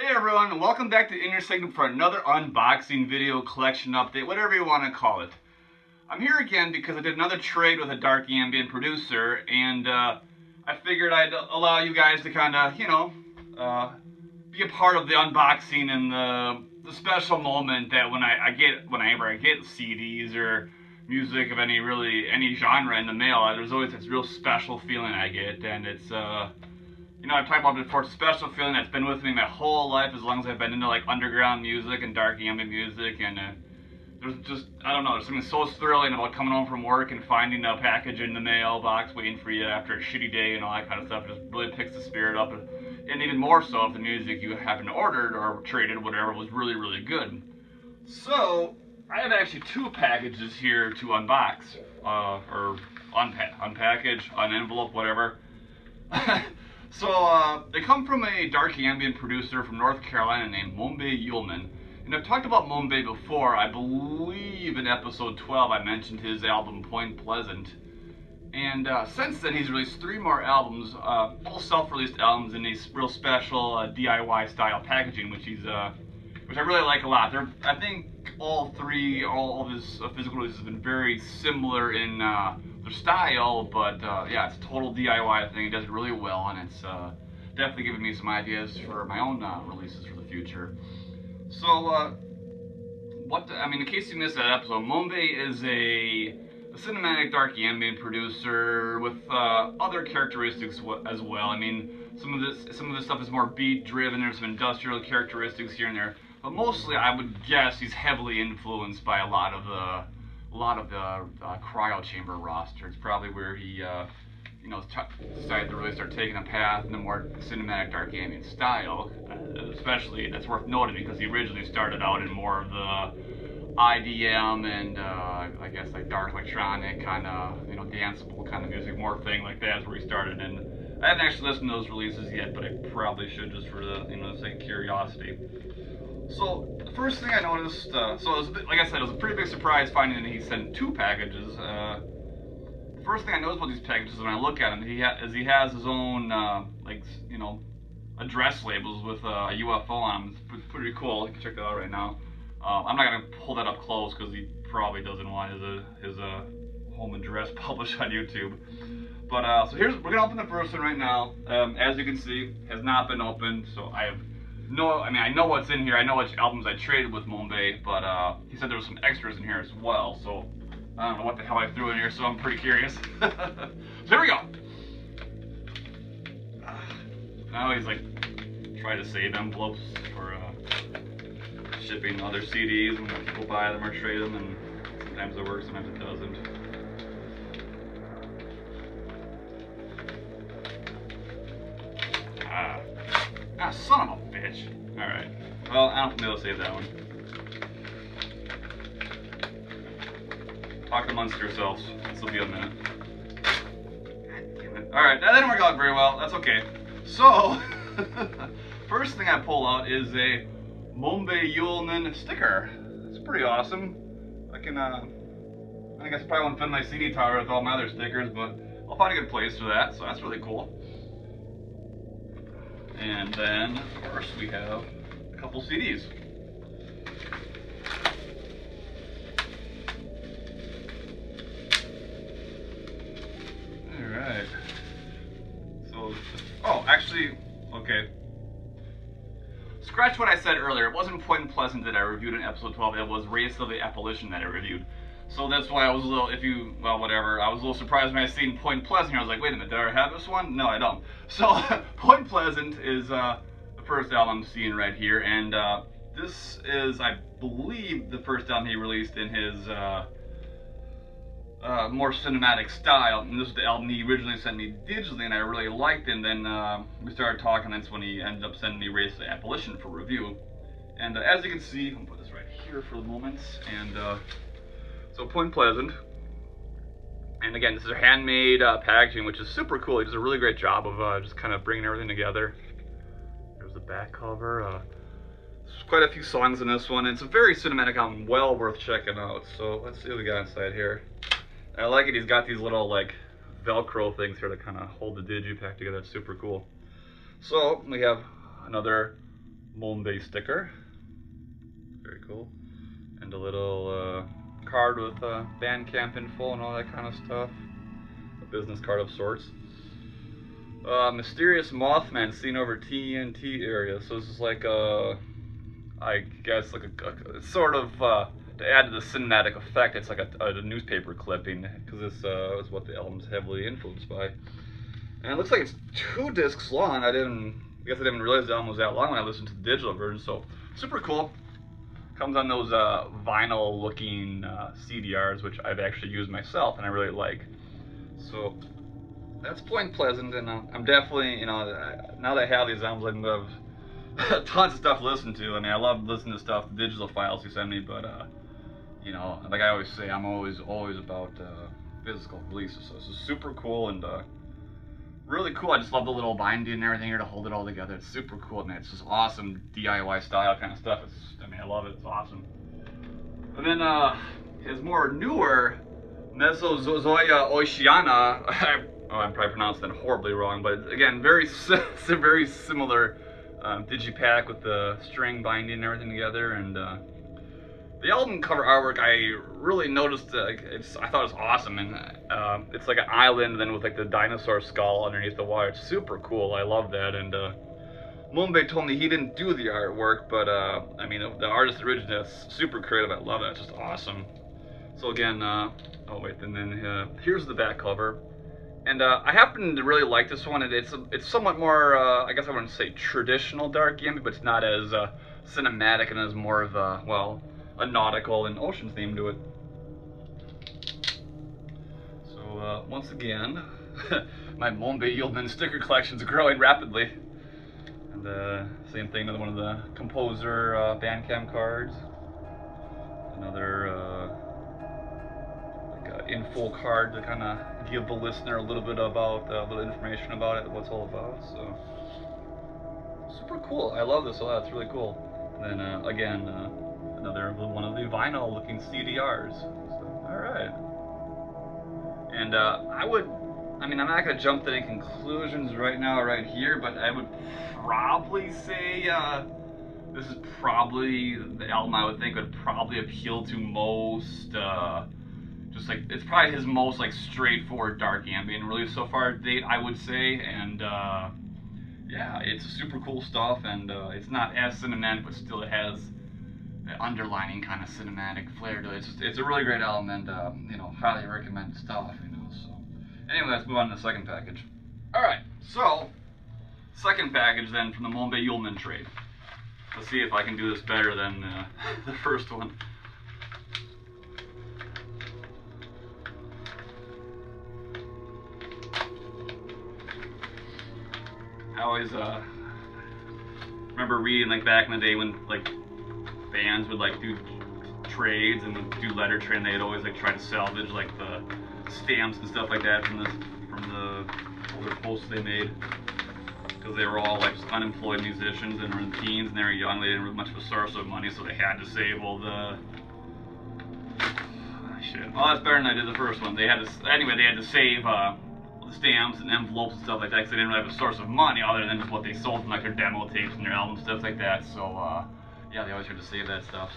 Hey everyone, and welcome back to Inner Segment for another unboxing video, collection update, whatever you want to call it. I'm here again because I did another trade with a dark ambient producer, and I figured I'd allow you guys to kind of, be a part of the unboxing and the special moment that whenever I get CDs or music of any genre in the mail, there's always this real special feeling I get, and it's I've talked about it before. It's a special feeling that's been with me my whole life, as long as I've been into like underground music and dark ambient music. And there's something so thrilling about coming home from work and finding a package in the mailbox waiting for you after a shitty day and all that kind of stuff. It just really picks the spirit up, and even more so if the music you happen to ordered or traded, whatever, was really, really good. So I have actually two packages here to unbox, or unpackage, unenvelope, whatever. So, they come from a dark ambient producer from North Carolina named Mombi Yuleman. And I've talked about Mombi before. I believe in episode 12 I mentioned his album Point Pleasant. And since then he's released 3 more albums, all self-released albums in these real special DIY style packaging, which I really like a lot. I think all of his physical releases have been very similar in their style, but it's a total DIY thing. He does it really well, and it's definitely given me some ideas for my own releases for the future. So, in case you missed that episode, Mombi is a cinematic dark ambient producer with other characteristics as well. I mean, some of this stuff is more beat driven. There's some industrial characteristics here and there, but mostly I would guess he's heavily influenced by a lot of the cryo chamber roster. It's probably where he decided to really start taking a path in the more cinematic dark ambient style. Especially, that's worth noting because he originally started out in more of the IDM and I guess like dark electronic kind of, danceable kind of music, more thing like that is where he started. And I haven't actually listened to those releases yet, but I probably should, just for the sake of curiosity. So the first thing I noticed, it was a pretty big surprise finding that he sent 2 packages. The first thing I noticed about these packages when I look at them, he has his own address labels with a UFO on them. It's pretty cool. You can check that out right now. I'm not gonna pull that up close because he probably doesn't want his home address published on YouTube. But so we're gonna open the first one right now. As you can see, has not been opened, so I know what's in here. I know which albums I traded with Mombi, but he said there was some extras in here as well, so I don't know what the hell I threw in here, so I'm pretty curious. So here we go. Now he's like trying to save envelopes for shipping other CDs when people buy them or trade them, and sometimes it works, sometimes it doesn't. Son of a bitch. Alright. Well, I don't think they'll save that one. Talk amongst yourselves. This will be a minute. God damn it. Alright, that didn't work out very well. That's okay. So, first thing I pull out is a Mombi Yuleman sticker. It's pretty awesome. I guess I probably won't fit in my CD tower with all my other stickers, but I'll find a good place for that, so that's really cool. And then, of course, we have a couple CDs. Alright. So, okay. Scratch what I said earlier. It wasn't Point Pleasant that I reviewed in episode 12, it was Race of the Apparition that I reviewed. So that's why I was a little, I was a little surprised when I seen Point Pleasant here. I was like, wait a minute, did I have this one? No, I don't. So, Point Pleasant is the first album I'm seeing right here, and this is, I believe, the first album he released in his more cinematic style. And this is the album he originally sent me digitally, and I really liked it. And then we started talking, and that's when he ended up sending me Race of the Apparition for review. And as you can see, I'm going to put this right here for the moment, and so Point Pleasant, and again, this is a handmade packaging, which is super cool. He does a really great job of just kind of bringing everything together. There's the back cover. There's quite a few songs in this one. It's a very cinematic album, well worth checking out. So let's see what we got inside here. I like it. He's got these little like Velcro things here to kind of hold the digipack together. It's super cool. So we have another Mombi sticker. Very cool. And a little card with Bandcamp info and all that kind of stuff. A business card of sorts. Mysterious Mothman seen over TNT area. So this is like I guess like a sort of to add to the cinematic effect. It's like a newspaper clipping because this is what the album's heavily influenced by. And it looks like it's 2 discs long. I guess I didn't realize the album was that long when I listened to the digital version. So super cool. Comes on those vinyl-looking CDRs, which I've actually used myself and I really like. So that's Point Pleasant, and I'm definitely, now that I have these albums, I have tons of stuff to listen to. I mean, I love listening to stuff, the digital files you send me, but like I always say, I'm always about physical releases. So this is super cool and really cool. I just love the little binding and everything here to hold it all together. It's super cool, man. It's just awesome DIY style kind of stuff. I love it. It's awesome. And then his more newer Mesozoic Oceana. I'm probably pronouncing that horribly wrong, but again, very similar digipack with the string binding and everything together. And the album cover artwork, I really noticed. I thought it was awesome, and it's like an island, then with like the dinosaur skull underneath the water. It's super cool. I love that. And Mombi told me he didn't do the artwork, but I mean the artist original is super creative. I love it. It's just awesome. So again, oh wait, and then here's the back cover. And I happen to really like this one. It's somewhat more, I guess I wouldn't say traditional dark ambient, but it's not as cinematic and has more of a nautical and ocean theme to it. So once again, my Mombi Yuleman sticker collection is growing rapidly. And same thing with one of the composer Bandcamp cards. Another info card to kind of give the listener a little bit about a little information about it, what it's all about. So super cool. I love this a lot. It's really cool. And then again, another one of the vinyl looking CDRs. So, all right. And I'm not going to jump to any conclusions right now, right here, but I would probably say this is probably the album I would think would probably appeal to most. It's probably his most straightforward dark ambient release so far to date, I would say. And yeah, it's super cool stuff, and it's not as cinematic, but still it has the underlining kind of cinematic flair to it. It's a really great album, and highly recommend stuff. So anyway, let's move on to the second package. All right, so second package then from the Mombi Yuleman trade. Let's see if I can do this better than the first one. I always remember reading back in the day when bands would do trades and do letter trade, and they'd always try to salvage the stamps and stuff like that from the older posts they made, because they were all just unemployed musicians and were in teens and they were young. They didn't have much of a source of money, so they had to save all the shit. Well, that's better than I did the first one. They had to save stamps and envelopes and stuff like that, because they didn't really have a source of money other than just what they sold from their demo tapes and their albums, stuff like that. So yeah, they always had to save that stuff.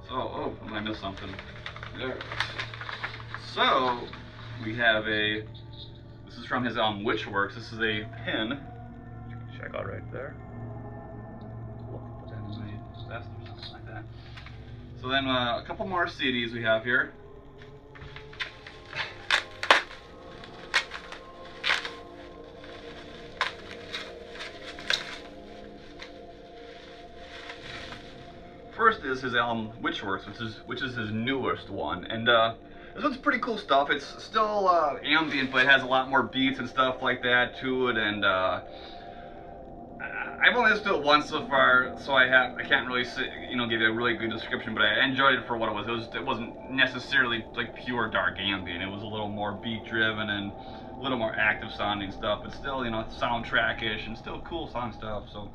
So I missed something. There. So we have this is from his album Witchworks. This is a pin. Check out right there. Put that in my vest or something like that. So then a couple more CDs we have here. First is his album Witchworks, which is his newest one, and this one's pretty cool stuff. It's still ambient, but it has a lot more beats and stuff like that to it. And I've only listened to it once so far, so I can't really give you a really good description. But I enjoyed it for what it was. It wasn't necessarily pure dark ambient. It was a little more beat driven and a little more active sounding stuff, but still soundtrack-ish and still cool song stuff. So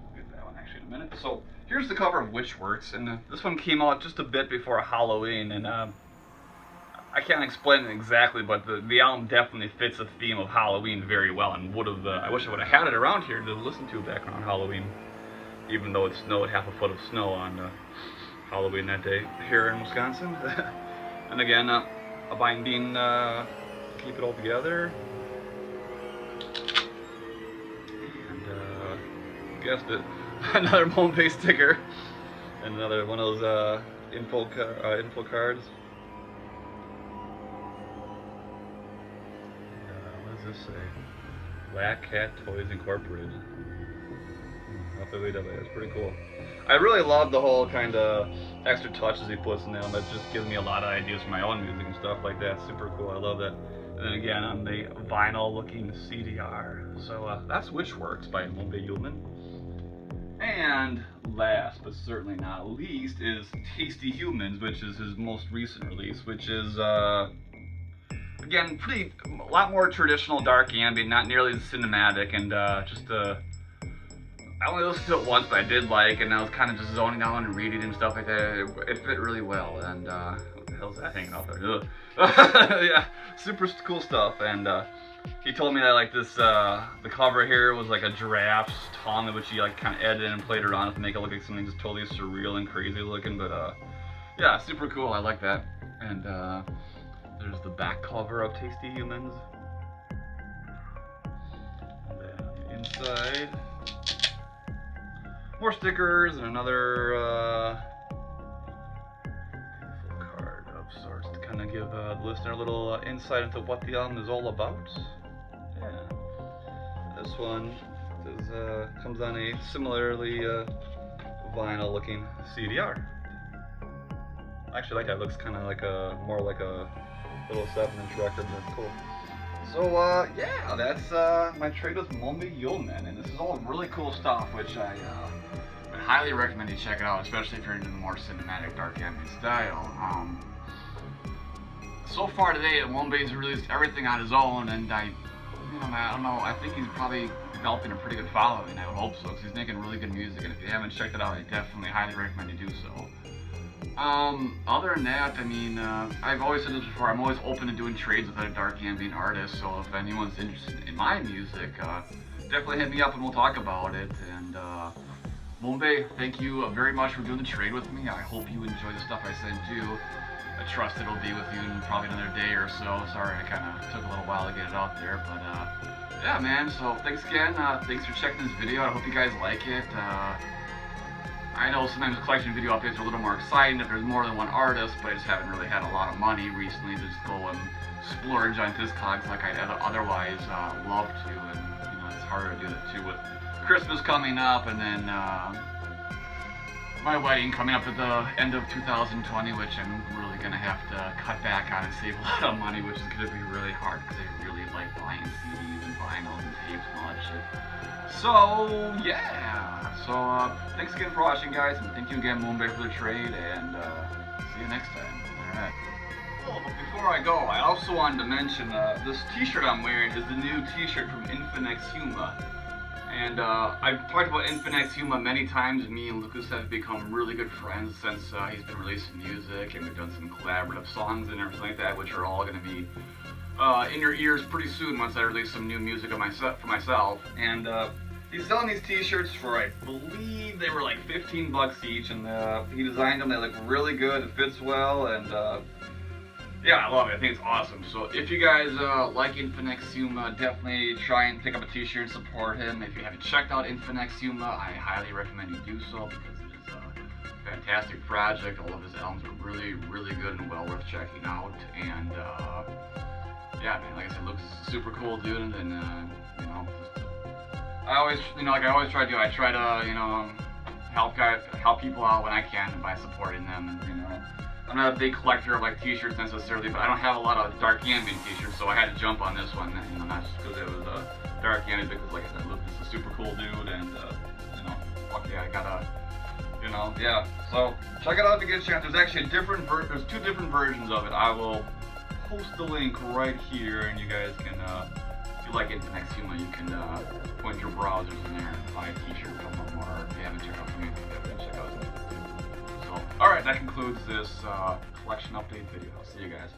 we'll get that one actually in a minute. So here's the cover of Witchworks, and this one came out just a bit before Halloween, and I can't explain it exactly, but the album definitely fits the theme of Halloween very well, and I wish I would have had it around here to listen to back around Halloween. even though it snowed half a foot of snow on Halloween that day here in Wisconsin. And again, a binding, keep it all together. And guessed it, another Mombi sticker, and another one of those info cards. What does this say? Black Cat Toys Incorporated. That's pretty cool. I really love the whole kind of extra touches he puts in them. It just gives me a lot of ideas for my own music and stuff like that. Super cool. I love that. And then again on the vinyl looking CDR. So that's Witchworks by Mombi Yuleman. And last but certainly not least is Tasty Humans, which is his most recent release, which is again a lot more traditional dark ambient, not nearly as cinematic, and I only listened to it once, but I did like, and I was kind of just zoning out and reading and stuff like that. It fit really well, and what the hell's that hanging out there? Yeah, super cool stuff. And he told me that like this, the cover here was like a giraffe's tongue, which he like kind of edited and played around with to make it look like something just totally surreal and crazy looking. But yeah, super cool. I like that. And there's the back cover of Tasty Humans. And then on the inside, more stickers and another card of sorts to kind of give the listener a little insight into what the album is all about. Yeah. This one is, comes on a similarly vinyl looking CDR. I actually like that. It looks kind of like more like a little 7-inch record. That's cool. So yeah, that's my trade with Mombi Yuleman, and this is all really cool stuff, which I would highly recommend you check it out, especially if you're into the more cinematic dark ambient style. So far today, Mombi's released everything on his own, and I don't know, I think he's probably developing a pretty good following. I would hope so, because he's making really good music, and if you haven't checked it out, I definitely highly recommend you do so. Other than that, I mean, I've always said this before, I'm always open to doing trades with other dark ambient artists, so if anyone's interested in my music, definitely hit me up and we'll talk about it. And Mombi, thank you very much for doing the trade with me. I hope you enjoy the stuff I sent you. I trust it'll be with you in probably another day or so. Sorry, I kind of took a little while to get it out there, but yeah, man, so thanks again. Thanks for checking this video. I hope you guys like it. I know sometimes collection video updates are a little more exciting if there's more than one artist, but I just haven't really had a lot of money recently to just go and splurge on Discogs like I'd otherwise love to, and it's harder to do that too with Christmas coming up, and then my wedding coming up at the end of 2020, which I'm really going to have to cut back on and save a lot of money, which is going to be really hard because I really like buying CDs and vinyls and tapes and all that shit. So, yeah. So, thanks again for watching, guys, and thank you again, Mombi, for the trade, and see you next time. Alright. Oh, but before I go, I also wanted to mention this t-shirt I'm wearing is the new t-shirt from Infinix Huma. And I've talked about Infinix Huma many times. Me and Lucas have become really good friends since he's been releasing music, and we've done some collaborative songs and everything like that, which are all going to be in your ears pretty soon once I release some new music for myself. And he's selling these t-shirts for, I believe they were like 15 bucks each, and he designed them. They look really good. It fits well, and yeah, I love it. I think it's awesome. So if you guys like Infinix Huma, definitely try and pick up a t-shirt and support him. If you haven't checked out Infinix Huma, I highly recommend you do so, because it is a fantastic project. All of his albums are really, really good and well worth checking out. And yeah, man, like I said, looks super cool, dude. And I always, like I always try to do, I try to, help people out when I can by supporting them. And, I'm not a big collector of like t-shirts necessarily, but I don't have a lot of dark ambient t-shirts, so I had to jump on this one. Not just because it was dark ambient, because like I said, look, this is a super cool dude, and fuck yeah, I gotta, yeah. So check it out if you get a chance. There's actually there's two different versions of it. I will post the link right here, and you guys can, if you like Infinix Huma, you can point your browsers in there and buy a t-shirt from them, or if you haven't checked out the music, definitely check out. Alright, that concludes this collection update video. See you guys.